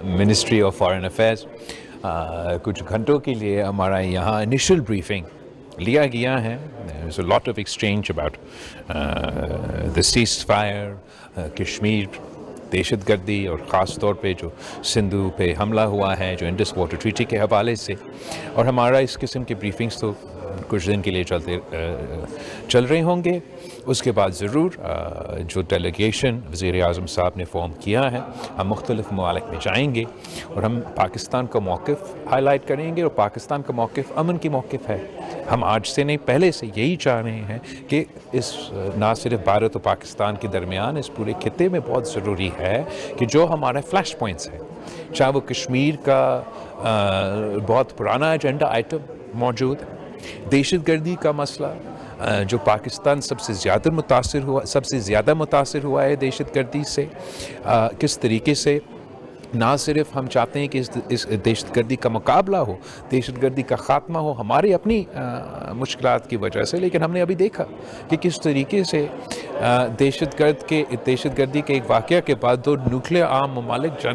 Ministry of foreign affairs کچھ گھنٹوں کے لیے ہمارا یہاں انیشل بریفنگ لیا گیا ہے. There's a lot of exchange about the ceasefire, Kashmir, دہشت گردی اور خاص طور پہ جو سندھو پہ حملہ ہوا ہے, جو انڈس واٹر ٹریٹی کے حوالے سے. اور ہمارا اس قسم کے بریفنگز تو کچھ دن کے لیے چل رہے ہوں گے. اس کے بعد ضرور جو ڈیلیگیشن وزیر اعظم صاحب نے فارم کیا ہے, ہم مختلف ممالک میں جائیں گے اور ہم پاکستان کا موقف ہائی لائٹ کریں گے. اور پاکستان کا موقف امن کی موقف ہے. ہم آج سے نہیں, پہلے سے یہی چاہ رہے ہیں کہ اس نہ صرف بھارت و پاکستان کے درمیان, اس پورے خطے میں بہت ضروری ہے کہ جو ہمارے فلیش پوائنٹس ہیں, چاہے وہ کشمیر کا بہت پرانا ایجنڈا آئٹم موجود ہے, دہشت گردی کا مسئلہ جو پاکستان سب سے زیادہ متاثر ہوا ہے دہشت گردی سے, کس طریقے سے نہ صرف ہم چاہتے ہیں کہ اس دہشت گردی کا مقابلہ ہو, دہشت گردی کا خاتمہ ہو ہماری اپنی مشکلات کی وجہ سے, لیکن ہم نے ابھی دیکھا کہ کس طریقے سے دہشت گردی کے ایک واقعہ کے بعد دو نیوکلیئر عام ممالک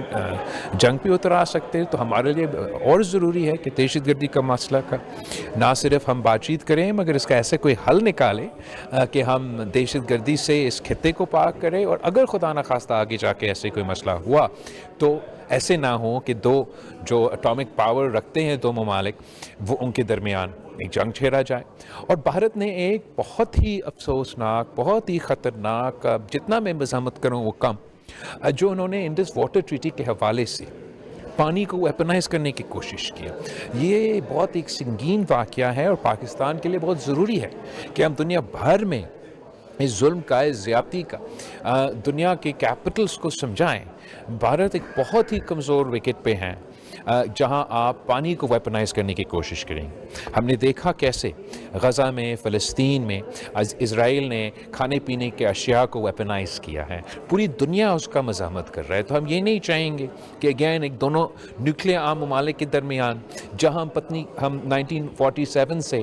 جنگ پہ اتر آ سکتے ہیں. تو ہمارے لیے اور ضروری ہے کہ دہشت گردی کا مسئلہ کا نہ صرف ہم بات چیت کریں, مگر اس کا ایسے کوئی حل نکالیں کہ ہم دہشت گردی سے اس خطے کو پاک کریں. اور اگر خدا نخواستہ آگے جا کے ایسے کوئی مسئلہ ہوا تو ایسے نہ ہو کہ دو جو اٹامک پاور رکھتے ہیں دو ممالک, وہ ان کے درمیان ایک جنگ چھیڑا جائے. اور بھارت نے ایک بہت ہی افسوسناک, بہت ہی خطرناک, جتنا میں مزاحمت کروں وہ کم, جو انہوں نے انڈس واٹر ٹریٹی کے حوالے سے پانی کو ویپنائز کرنے کی کوشش کیا. یہ بہت ایک سنگین واقعہ ہے اور پاکستان کے لیے بہت ضروری ہے کہ ہم دنیا بھر میں اس ظلم کا, اس زیادتی کا, دنیا کے کیپٹلز کو سمجھائیں. بھارت ایک بہت ہی کمزور وکٹ پہ ہیں جہاں آپ پانی کو ویپنائز کرنے کی کوشش کریں. ہم نے دیکھا کیسے غزہ میں, فلسطین میں اسرائیل نے کھانے پینے کے اشیاء کو ویپنائز کیا ہے. پوری دنیا اس کا مزاحمت کر رہا ہے. تو ہم یہ نہیں چاہیں گے کہ اگین ایک دونوں نیوکلیئر عام ممالک کے درمیان, جہاں ہم 1947 سے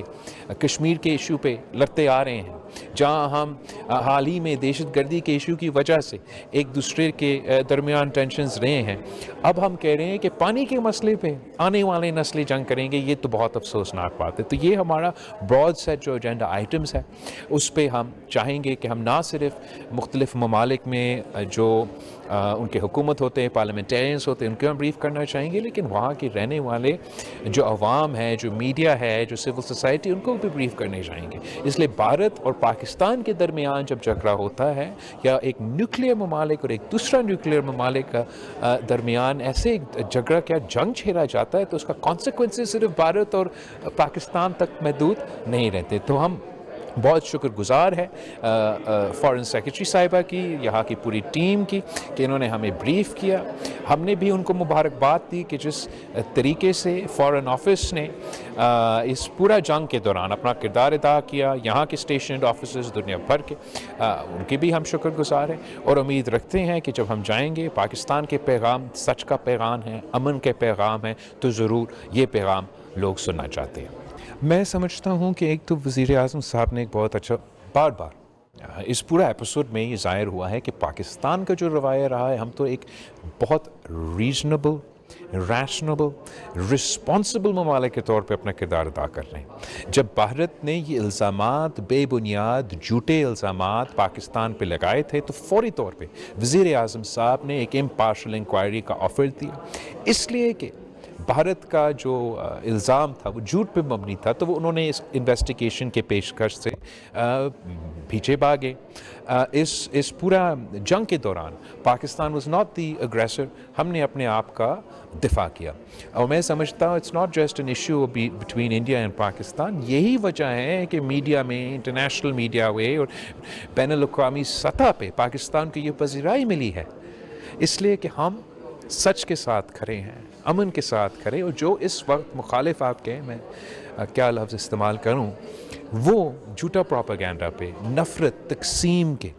کشمیر کے ایشو پہ لڑتے آ رہے ہیں, جہاں ہم حال ہی میں دہشت گردی کے ایشو کی وجہ سے ایک دوسرے کے درمیان ٹینشنز رہے ہیں, اب ہم کہہ رہے ہیں کہ پانی کے مسئلے پہ آنے والے نسلیں جنگ کریں گے. یہ تو بہت افسوسناک بات ہے. تو یہ ہمارا براڈ سیٹ جو ایجنڈا آئٹمز ہے, اس پہ ہم چاہیں گے کہ ہم نہ صرف مختلف ممالک میں جو ان کے حکومت ہوتے ہیں, پارلیمنٹیرینز ہوتے ہیں, ان کو ہم بریف کرنا چاہیں گے, لیکن وہاں کے رہنے والے جو عوام ہے, جو میڈیا ہے, جو سول سوسائٹی, ان کو بھی بریف کرنے چاہیں گے. اس لیے بھارت اور پاکستان کے درمیان جب جھگڑا ہوتا ہے, یا ایک نیوکلیئر ممالک اور ایک دوسرا نیوکلیئر ممالک کا درمیان ایسے جھگڑا کیا جنگ چھیڑا جاتا ہے, تو اس کا کانسیکوینسز صرف بھارت اور پاکستان تک محدود نہیں رہتے. تو ہم بہت شکر گزار ہے فارن سیکرٹری صاحبہ کی, یہاں کی پوری ٹیم کی, کہ انہوں نے ہمیں بریف کیا. ہم نے بھی ان کو مبارکباد دی کہ جس طریقے سے فارن آفس نے اس پورا جنگ کے دوران اپنا کردار ادا کیا, یہاں کے اسٹیشنڈ آفیسرز دنیا بھر کے, ان کے بھی ہم شکر گزار ہیں. اور امید رکھتے ہیں کہ جب ہم جائیں گے, پاکستان کے پیغام سچ کا پیغام ہے, امن کے پیغام ہے, تو ضرور یہ پیغام لوگ سننا چاہتے ہیں. میں سمجھتا ہوں کہ ایک تو وزیر اعظم صاحب نے ایک بہت اچھا, بار بار اس پورا ایپیسوڈ میں یہ ظاہر ہوا ہے کہ پاکستان کا جو رویہ رہا ہے, ہم تو ایک بہت ریزنیبل, ریشنیبل, رسپانسبل ممالک کے طور پہ اپنا کردار ادا کر رہے ہیں. جب بھارت نے یہ الزامات, بے بنیاد جھوٹے الزامات پاکستان پہ لگائے تھے, تو فوری طور پہ وزیر اعظم صاحب نے ایک امپارشل انکوائری کا آفر دیا, اس لیے کہ بھارت کا جو الزام تھا وہ جھوٹ پہ مبنی تھا. تو وہ انہوں نے اس انویسٹیگیشن کے پیشکش سے پیچھے بھاگے. اس پورا جنگ کے دوران Pakistan was not the aggressor, ہم نے اپنے آپ کا دفاع کیا. اور میں سمجھتا ہوں it's not just an issue between India and Pakistan. یہی وجہ ہے کہ میڈیا میں, انٹرنیشنل میڈیا میں اور بین الاقوامی سطح پہ پاکستان کو یہ پذیرائی ملی ہے, اس لیے کہ ہم سچ کے ساتھ کھڑے ہیں, امن کے ساتھ کھڑے. اور جو اس وقت مخالف آپ کہیں, میں کیا لفظ استعمال کروں, وہ جھوٹا پروپیگنڈا پہ, نفرت, تقسیم کے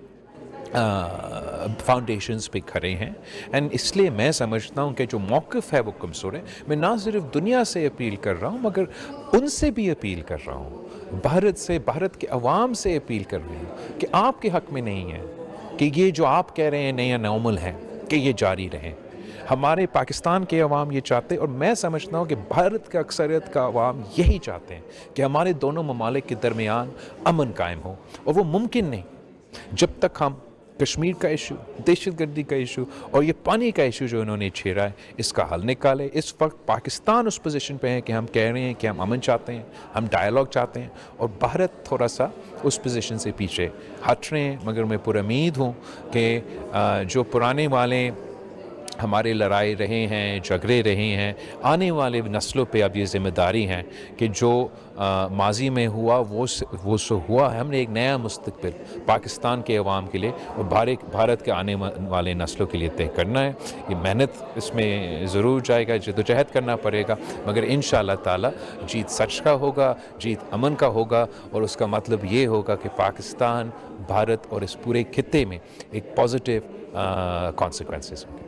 فاؤنڈیشنز پہ کھڑے ہیں. اینڈ اس لیے میں سمجھتا ہوں کہ جو موقف ہے وہ کمزور ہے. میں نہ صرف دنیا سے اپیل کر رہا ہوں, مگر ان سے بھی اپیل کر رہا ہوں, بھارت سے, بھارت کے عوام سے اپیل کر رہی ہوں کہ آپ کے حق میں نہیں ہے کہ یہ جو آپ کہہ رہے ہیں نیا نارمل ہے کہ یہ جاری رہے. ہمارے پاکستان کے عوام یہ چاہتے ہیں، اور میں سمجھتا ہوں کہ بھارت کا اکثریت کا عوام یہی چاہتے ہیں کہ ہمارے دونوں ممالک کے درمیان امن قائم ہو، اور وہ ممکن نہیں جب تک ہم کشمیر کا ایشو، دہشت گردی کا ایشو اور یہ پانی کا ایشو جو انہوں نے چھیڑا ہے اس کا حل نکالے۔ اس وقت پاکستان اس پوزیشن پہ ہے کہ ہم کہہ رہے ہیں کہ ہم امن چاہتے ہیں، ہم ڈائیلاگ چاہتے ہیں، اور بھارت تھوڑا سا اس پوزیشن سے پیچھے ہٹ رہے ہیں۔ مگر میں پر امید ہوں کہ جو پرانے والے ہمارے لڑائی رہے ہیں، جھگڑے رہے ہیں، آنے والے نسلوں پہ اب یہ ذمہ داری ہے کہ جو ماضی میں ہوا وہ سو ہوا ہے۔ ہم نے ایک نیا مستقبل پاکستان کے عوام کے لیے اور بھارت کے آنے والے نسلوں کے لیے طے کرنا ہے۔ یہ محنت اس میں ضرور جائے گا، جدوجہد کرنا پڑے گا، مگر انشاءاللہ تعالی جیت سچ کا ہوگا، جیت امن کا ہوگا، اور اس کا مطلب یہ ہوگا کہ پاکستان، بھارت اور اس پورے خطے میں ایک پازیٹیو کانسیکوینسز ہوں گے۔